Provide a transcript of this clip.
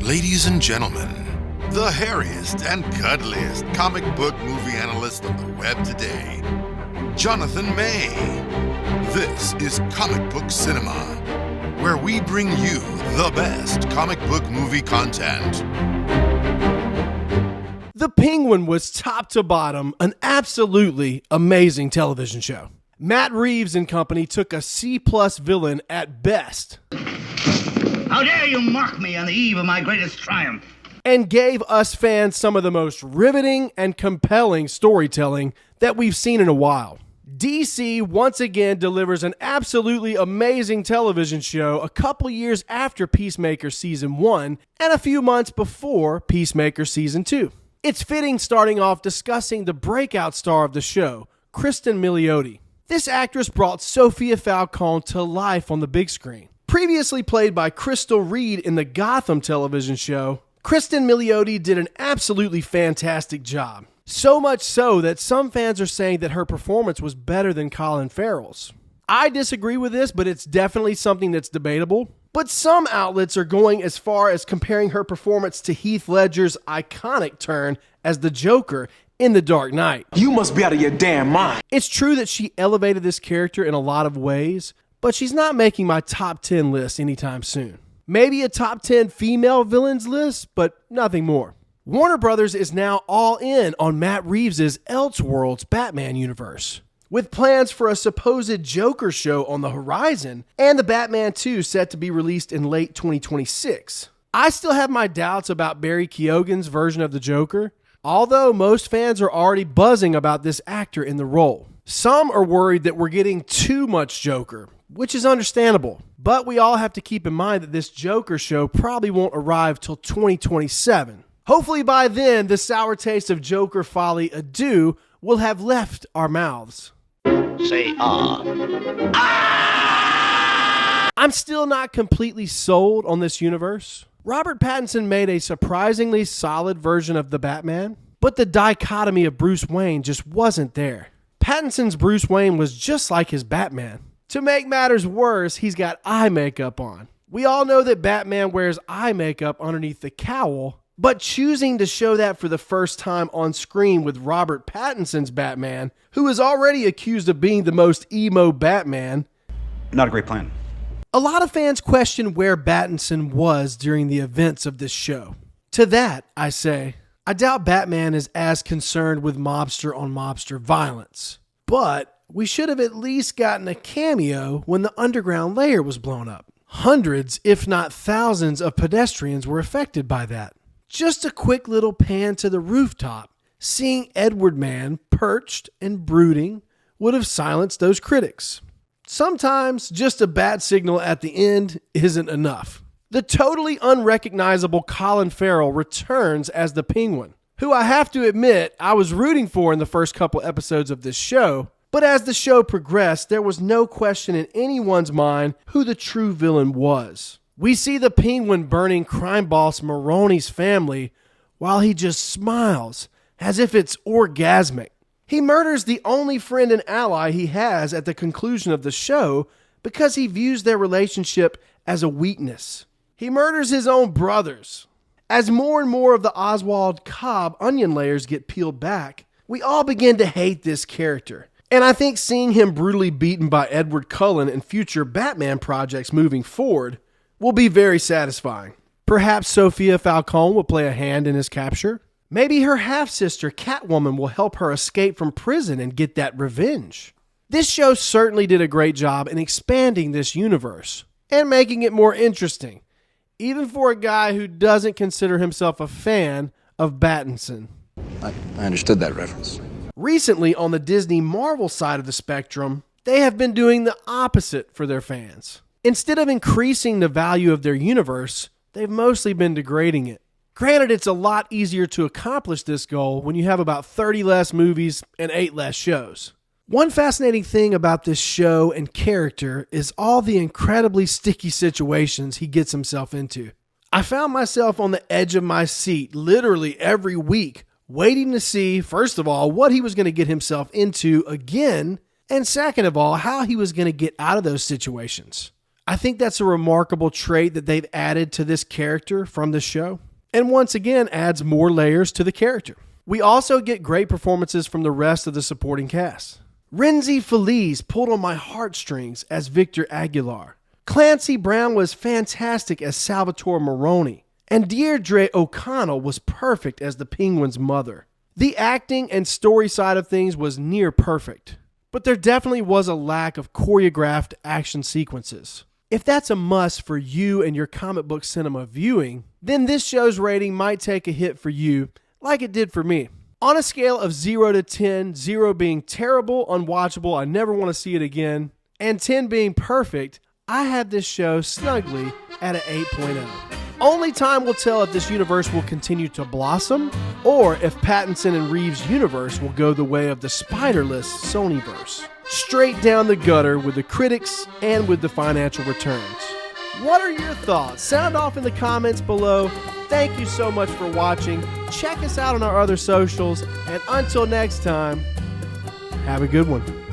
Ladies and gentlemen, the hairiest and cuddliest comic book movie analyst on the web today, Jonathan May. This is Comic Book Cinema, where we bring you the best comic book movie content. The Penguin was top to bottom an absolutely amazing television show. Matt Reeves and company took a C+ villain at best. How dare you mock me on the eve of my greatest triumph? And gave us fans some of the most riveting and compelling storytelling that we've seen in a while. DC once again delivers an absolutely amazing television show a couple years after Peacemaker Season 1 and a few months before Peacemaker Season 2. It's fitting starting off discussing the breakout star of the show, Kristen Milioti. This actress brought Sophia Falcone to life on the big screen. Previously played by Crystal Reed in the Gotham television show, Kristen Milioti did an absolutely fantastic job. So much so that some fans are saying that her performance was better than Colin Farrell's. I disagree with this, but it's definitely something that's debatable. But some outlets are going as far as comparing her performance to Heath Ledger's iconic turn as the Joker in The Dark Knight. You must be out of your damn mind. It's true that she elevated this character in a lot of ways, but she's not making my top 10 list anytime soon. Maybe a top 10 female villains list, but nothing more. Warner Brothers is now all in on Matt Reeves' Elseworlds Batman universe, with plans for a supposed Joker show on the horizon and the Batman 2 set to be released in late 2026. I still have my doubts about Barry Keoghan's version of the Joker, although most fans are already buzzing about this actor in the role. Some are worried that we're getting too much Joker, which is understandable. But we all have to keep in mind that this Joker show probably won't arrive till 2027. Hopefully by then, the sour taste of Joker folly adieu will have left our mouths. Say I'm still not completely sold on this universe. Robert Pattinson made a surprisingly solid version of the Batman, but the dichotomy of Bruce Wayne just wasn't there. Pattinson's Bruce Wayne was just like his Batman. To make matters worse, he's got eye makeup on. We all know that Batman wears eye makeup underneath the cowl, but choosing to show that for the first time on screen with Robert Pattinson's Batman, who is already accused of being the most emo Batman, not a great plan. A lot of fans question where Pattinson was during the events of this show. To that, I say, I doubt Batman is as concerned with mobster on mobster violence, but we should have at least gotten a cameo when the underground layer was blown up. Hundreds, if not thousands, of pedestrians were affected by that. Just a quick little pan to the rooftop, seeing Edward Man perched and brooding would have silenced those critics. Sometimes just a bat signal at the end isn't enough. The totally unrecognizable Colin Farrell returns as the Penguin, who I have to admit I was rooting for in the first couple episodes of this show. But as the show progressed, there was no question in anyone's mind who the true villain was. We see the Penguin burning crime boss Maroni's family while he just smiles as if it's orgasmic. He murders the only friend and ally he has at the conclusion of the show because he views their relationship as a weakness. He murders his own brothers. As more and more of the Oswald Cobb onion layers get peeled back, we all begin to hate this character. And I think seeing him brutally beaten by Edward Cullen in future Batman projects moving forward will be very satisfying. Perhaps Sophia Falcone will play a hand in his capture. Maybe her half-sister Catwoman will help her escape from prison and get that revenge. This show certainly did a great job in expanding this universe and making it more interesting, even for a guy who doesn't consider himself a fan of Pattinson. I understood that reference. Recently, on the Disney Marvel side of the spectrum, they have been doing the opposite for their fans. Instead of increasing the value of their universe, they've mostly been degrading it. Granted, it's a lot easier to accomplish this goal when you have about 30 less movies and 8 less shows. One fascinating thing about this show and character is all the incredibly sticky situations he gets himself into. I found myself on the edge of my seat literally every week, waiting to see, first of all, what he was going to get himself into again, and second of all, how he was going to get out of those situations. I think that's a remarkable trait that they've added to this character from the show, and once again adds more layers to the character. We also get great performances from the rest of the supporting cast. Renzi Feliz pulled on my heartstrings as Victor Aguilar. Clancy Brown was fantastic as Salvatore Moroni. And Deirdre O'Connell was perfect as the Penguin's mother. The acting and story side of things was near perfect, but there definitely was a lack of choreographed action sequences. If that's a must for you and your comic book cinema viewing, then this show's rating might take a hit for you, like it did for me. On a scale of 0 to 10, 0 being terrible, unwatchable, I never want to see it again, and 10 being perfect, I have this show snugly at an 8.0. Only time will tell if this universe will continue to blossom, or if Pattinson and Reeves' universe will go the way of the spiderless Sonyverse. Straight down the gutter with the critics and with the financial returns. What are your thoughts? Sound off in the comments below. Thank you so much for watching. Check us out on our other socials, and until next time, have a good one.